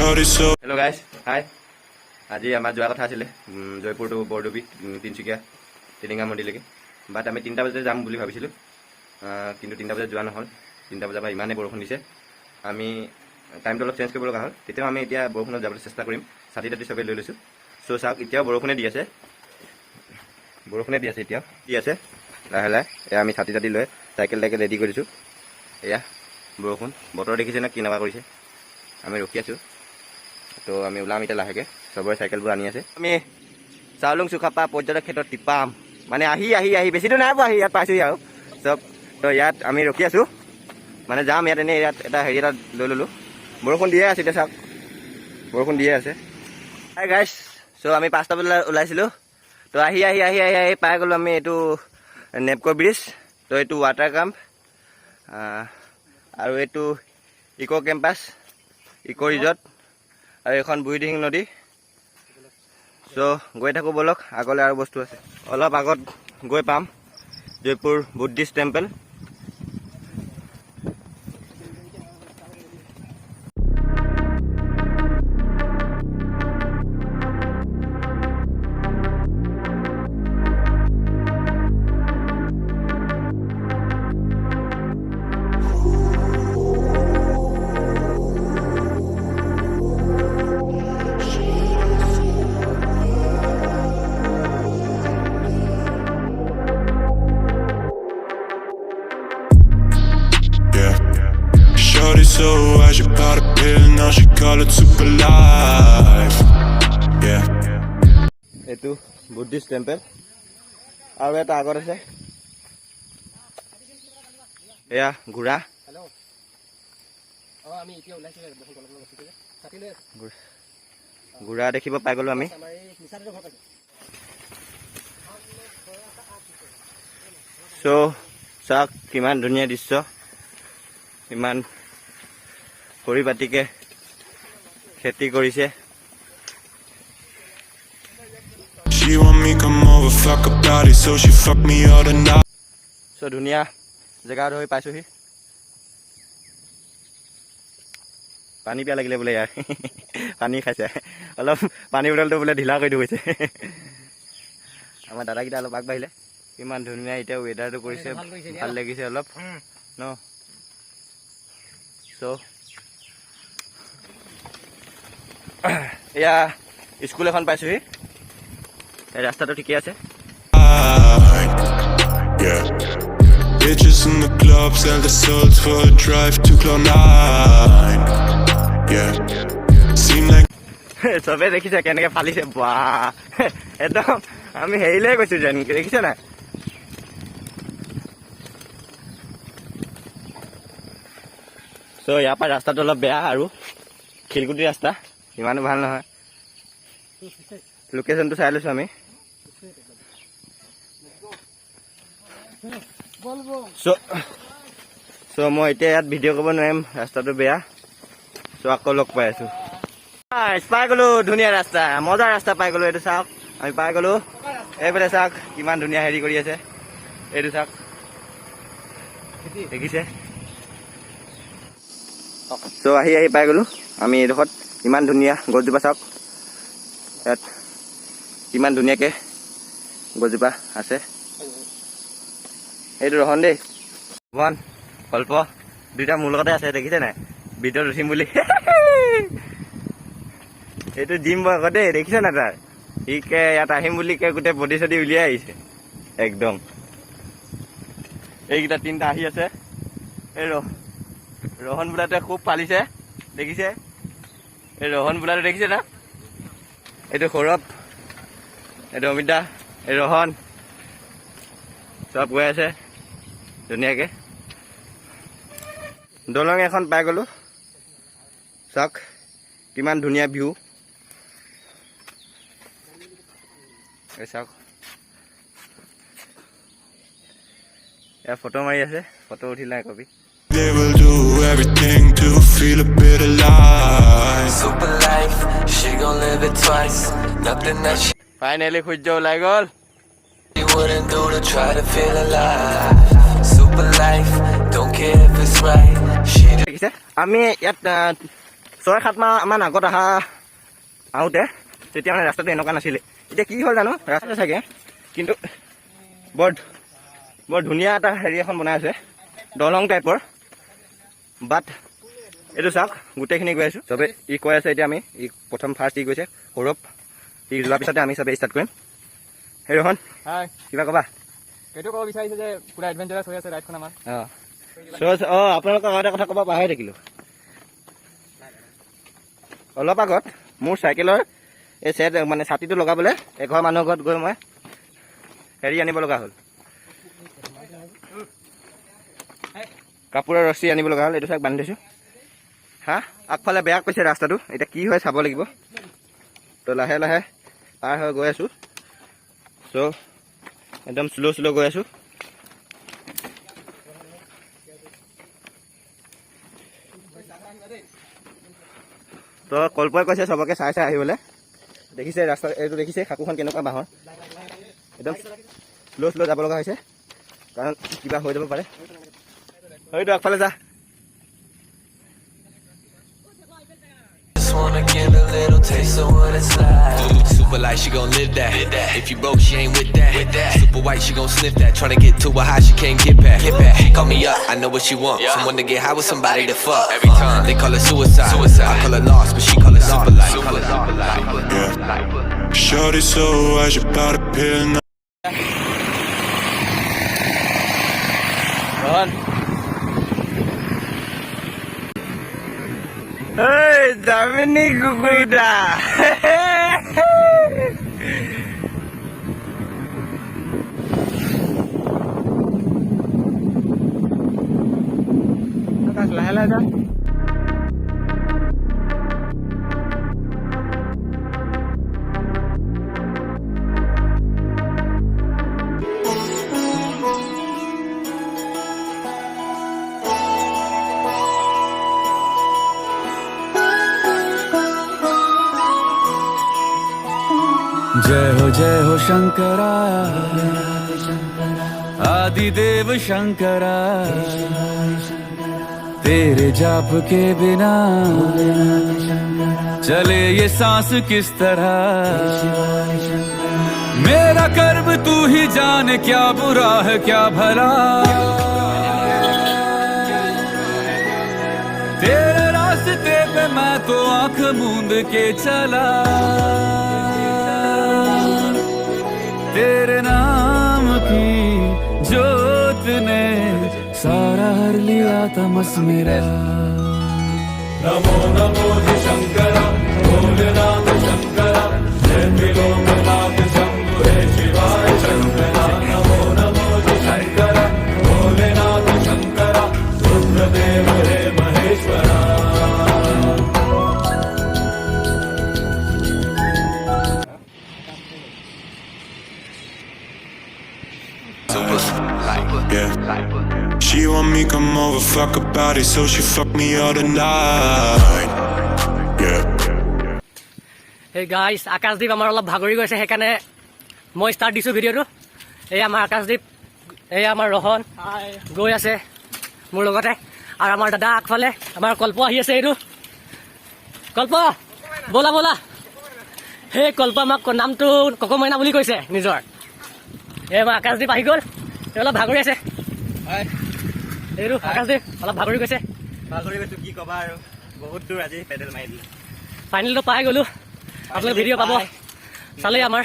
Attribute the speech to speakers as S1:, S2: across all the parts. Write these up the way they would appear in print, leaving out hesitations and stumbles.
S1: Hello guys, hi. আজি আমাৰ যোৱা কথা আছিলে জয়পুৰ টু বৰডুবি তিনচুকীয়া টিলিঙা মন্দিৰলৈকে বাট আমি 3টা বজাতে যাম বুলি ভাবিছিলোঁ কিন্তু 3টা বজাত যোৱা নহ'ল 3টা বজাৰ পৰা ইমানেই বৰষুণ দিছে আমি টাইমটো অলপ চেঞ্জ কৰিব লগা হ'ল তেতিয়াও আমি এতিয়া বৰষুণত যাবলৈ চেষ্টা কৰিম ছাতি তাতি চবেই লৈ লৈছোঁ চ' চাওক এতিয়াও বৰষুণে দি আছে এতিয়াও দি আছে লাহে লাহে এয়া আমি ছাতি তাতি লৈ চাইকেল টাইকেল ৰেডি কৰিছোঁ এয়া বৰষুণ বতৰ দেখিছে না কি নকা কৰিছে আমি ৰখি আছোঁ তো আমি ওলাম এতিয়া লাহেকৈ চবৰে চাইকেলবোৰ আনি আছে আমি চাউলুং চুকাফা পৰ্যটক ক্ষেত্ৰত টিপাম মানে আহি বেছি দূৰ নাই পোৱা ইয়াত পাইছোঁহি আৰু চব তো ইয়াত আমি ৰখি আছোঁ মানে যাম ইয়াত এনেই ইয়াত এটা হেৰি এটা লৈ ল'লোঁ বৰষুণ দিয়ে আছে এতিয়া চাওক বৰষুণ দিয়ে আছে হাই গাইছ চ' আমি 5টা বজাত ওলাইছিলোঁ তো আহি পাই গ'লোঁ আমি এইটো নেপকো ব্ৰিজ তো এইটো ৱাটাৰ কেম্প আৰু এইটো ইক' কেম্পাছ ইক' ৰিজৰ্ট আৰু এখন বুঢ়ীদিহিং নদী চ' গৈ থাকোঁ ব'লক আগলৈ আৰু বস্তু আছে অলপ আগত গৈ পাম Jaipur Buddhist temple
S2: So as you bought a pill, now she call it super life. Yeah.
S1: এইটো বুদ্ধিষ্ট টেম্পল আৰু এটা আগত আছে এয়া ঘোঁৰা ঘোঁৰা দেখিব পাই গ'লোঁ আমি চ' চাওক কিমান ধুনীয়া দৃশ্য ইমান পৰিপাটিকে খেতি কৰিছে
S2: She want me come over fuck a body so she fuck me all the night
S1: চ' ধুনীয়া জেগা হৈ পাইছোঁহি পানী পিয়া লাগিলে বোলে ইয়াৰ পানী খাইছে অলপ পানী বটলটো বোলে ঢিলা কৰি দিছে আমাৰ দাদাকেইটা অলপ আগবাঢ়িলে ইমান ধুনীয়া এতিয়া ৱেডাৰটো কৰিছে ভাল লাগিছে অলপ ন চ' এয়া স্কুল এখন পাইছোঁহি ৰাস্তাটো ঠিকে আছে
S2: Bitches in the club sell the souls for a drive to Cloud9 Yeah Seem like
S1: চবে দেখিছে কেনেকৈ ফালিছে বাহ একদম আমি হেৰিলৈ গৈছোঁ যেন দেখিছে নাই চ' ইয়াৰ পৰা ৰাস্তাটো অলপ বেয়া আৰু খিলগুটি ৰাস্তা ইমানো ভাল নহয় লোকেশ্যনটো চাই লৈছোঁ আমি চ' মই এতিয়া ইয়াত ভিডিঅ' কৰিব নোৱাৰিম ৰাস্তাটো বেয়া চ' আকৌ লগ পাই আছোঁ পাই গ'লোঁ ধুনীয়া ৰাস্তা মজা ৰাস্তা পাই গ'লোঁ এইটো চাওক আমি পাই গ'লোঁ এইফালে চাওক কিমান ধুনীয়া হেৰি কৰি আছে এইটো চাওক দেখিছে চ' আহি পাই গ'লোঁ আমি এইডোখৰত ইমান ধুনীয়া গছজোপা চাওক ইয়াত কিমান ধুনীয়াকৈ গছজোপা আছে এইটো ৰহন দেই ভন কল্প দুইটা মোৰ লগতে আছে দেখিছে নাই ভিতৰত উঠিম বুলি এইটো জিম বয় আকৌ দেই দেখিছে নাই তাৰ সিকে ইয়াত আহিম বুলি গোটেই বডি চডি উলিয়াই আহিছে একদম এইকেইটা 3টা আহি আছে এই ৰহন বোলাটোৱে খুব ফালিছে দেখিছে এই ৰহন বোলাটো দেখিছে না এইটো সৌৰভ এইটো অমিতা এই ৰহন চব গৈ আছে ধুনীয়াকৈ দলং এখন পাই গ'লোঁ চাওক কিমান ধুনীয়া ভিউ এই চাওক এয়া ফটো মাৰি আছে ফটো উঠিলে কবি
S2: They will do everything to feel a bit alive
S3: Super life, she gon' live it twice Nothing that
S1: finally সূৰ্য ওলাই গ'ল
S3: she wouldn't do to try to feel alive Super life, don't care if it's right She
S1: দেখিছে আমি ইয়াত 6-7 মাহমান আগত আহোঁতে তেতিয়া মানে ৰাস্তাটো এনেকুৱা নাছিলে। এতিয়া কি হ'ল জানো ৰাস্তাটো চাগে, কিন্তু বৰ ধুনীয়া এটা হেৰি এখন বনাই আছে, দলং টাইপৰ। বাট এইটো চাওক, গোটেইখিনি গৈ আছোঁ চবে। ই কৈ আছে এতিয়া আমি প্ৰথম ফাৰ্ষ্ট ই গৈছে সৌৰভ, ই যোৱাৰ পিছতে আমি চবে ষ্টাৰ্ট কৰিম। সেই ৰোহন কিবা ক'বা?
S4: সেইটো ক'ব বিচাৰিছে যে পুৰা এডভেঞ্চাৰাছ হৈ আছে ৰাইডখন আমাৰ।
S1: আপোনালোকৰ আগতে কথা ক'ব পাহৰি থাকিলোঁ। অলপ আগত মোৰ চাইকেলৰ এই মানে ছাতিটো লগাবলৈ এঘৰ মানুহৰ ঘৰত গৈ মই হেৰি আনিব লগা হ'ল, কাপোৰৰ ৰছী আনিব লগা হ'ল। এইটো চাওক বান্ধি থৈছোঁ। আগফালে বেয়া কৈছে ৰাস্তাটো, এতিয়া কি হয় চাব লাগিব। তো লাহে লাহে পাৰ হৈ গৈ আছোঁ। চ' একদম শ্ল' গৈ আছোঁ। তো কল্পই কৈছে চবকে চাই আহিবলৈ। দেখিছে ৰাস্তা এইটো, দেখিছে খাকুখন কেনেকুৱা বাঁহৰ, একদম শ্ল' যাব লগা হৈছে, কাৰণ কিবা হৈ যাব পাৰে। হয়তো আগফালে যা।
S3: Just wanna get a little taste of what it's like.
S5: Super light, she gon' live that. If you broke, she ain't with that. Super white, she gon' sniff that. Tryna get to a high, she can't get back. She call me up, I know what she want. Someone to get high with, somebody to fuck. Every time they call it suicide. I call her lost, but she call it super light.
S2: Yeah. Shorty so high, she bout to pill now.
S1: Hey, Dominic Guguida. লাহে যা।
S6: जय हो शंकरा आदिदेव शंकरा, तेरे जाप के बिना चले ये सांस किस तरह। मेरा कर्म तू ही जाने, क्या बुरा है क्या भला। तेरे रास्ते पे मैं तो आंख मूंद के चला, तेरे नाम की जोत ने सारा हर लिया तमस मेरा। नमो नमो शंकरा भोलेनाथ शंकरा, जय त्रिलोकनाथ शंभु हे शिवाय शंकरा। नमो नमो शंकरा भोलेनाथ शंकरा, रुद्रदेव हे Maheshwara.
S2: Yeah. She want me come over, fuck her body, so she fuck me all the night. Yeah.
S4: এই গাইছ, আকাশদ্বীপ আমাৰ অলপ ভাগৰি গৈছে, সেইকাৰণে মই ষ্টাৰ্ট দিছোঁ ভিডিঅ'টো। এই আমাৰ আকাশদ্বীপ, এই আমাৰ ৰহন গৈ আছে মোৰ লগতে, আৰু আমাৰ দাদা আগফালে আমাৰ কল্প আহি আছে। এইটো কল্প, ব'লা ব'লা। সেই কল্প আমাক নামটো ককমইনা বুলি কৈছে নিজৰ। এই আমাৰ আকাশদ্বীপ আহি গ'ল, অলপ ভাগৰি আছে। এইটো আকাশদ্বীপ অলপ ভাগৰি গৈছে।
S1: কি ক'বা আৰু, বহুত দূৰ আজি পেডেল মাৰি দিলোঁ।
S4: ফাইনেলটো পাই গ'লোঁ, আপোনালোকে ভিডিঅ' পাব চালেই আমাৰ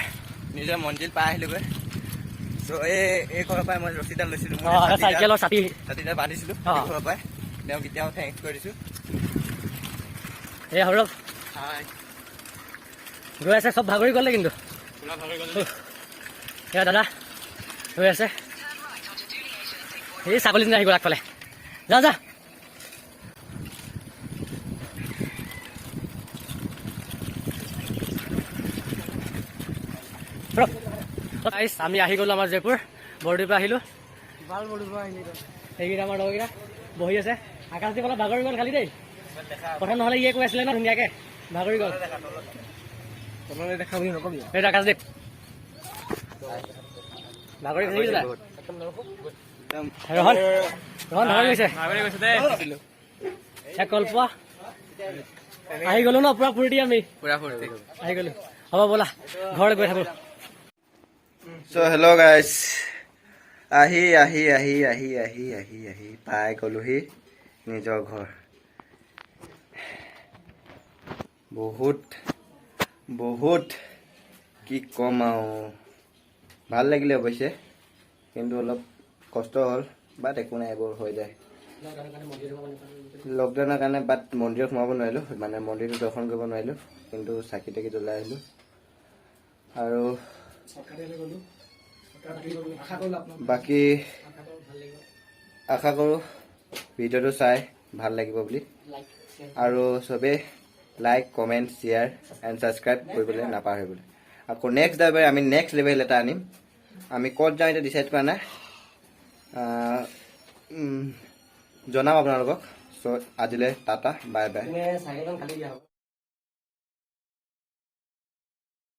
S1: নিজৰ মঞ্জিল পাই আহিলোগৈ। চ' এই ঘৰৰ পৰাই মই ৰছীডাল লৈছিলোঁ,
S4: চাইকেলৰ
S1: ছাতিডাল বান্ধিছিলোঁ ঘৰৰ পৰাই। তেওঁক এতিয়াও থেংকছ কৰি দিছোঁ।
S4: এই সৌৰভ গৈ আছে, চব ভাগৰি গ'লে কিন্তু। এয়া দাদা গৈ আছে, এই ছাগলী আহি গ'ল আগফালে। যা যা। আমি আহি গ'লো আমাৰ জয়পুৰ বৰদৈৰ পৰা আহিলোঁ। সেইকেইটা আমাৰ লগৰকেইটা বহি আছে। আকাশদ্বীপ অলপ ভাগৰি গ'ল খালি দেই, প্ৰথম নহ'লে ইয়ে কৈ আছিলে ন ধুনীয়াকৈ, ভাগৰি গ'ল। সেইটো আকাশদ্বীপ ভাগৰি গৈছে। ৰহন ৰহন ভাগৰি গৈছে। কল্প আহি গলো ন পুৰা ফুৰ্তি আমি
S7: পুৰা ফূৰ্তি
S4: আহি গলো হ'ব ব'লা ঘৰলৈ গৈ থাকো
S1: চ' হেল্ল' গাইজ আহি পাই গ'লোহি নিজৰ ঘৰ বহুত কি ক'ম আৰু ভাল লাগিলে অৱশ্যে কিন্তু অলপ কষ্ট হ'ল বাট একো নাই এইবোৰ হৈ যায় লকডাউনৰ কাৰণে বাট মন্দিৰত সোমাব নোৱাৰিলোঁ মানে মন্দিৰটো দৰ্শন কৰিব নোৱাৰিলোঁ কিন্তু চাকি তাকি জ্বলাই আহিলোঁ আৰু বাকী আশা কৰোঁ ভিডিঅ'টো চাই ভাল লাগিব বুলি আৰু চবেই like comment share and subscribe কৰিবলৈ নাপাহৰিবলৈ আকৌ নেক্সট ডাইভাৰ আমি নেক্সট লেভেল এটা আনিম আমি ক'ত যাওঁ এতিয়া ডিচাইড কৰা নাই জনাম আপোনালোকক চ' আজিলৈ টাটা বাই বাই
S4: চাইকেলখন খালি দিয়া হ'ব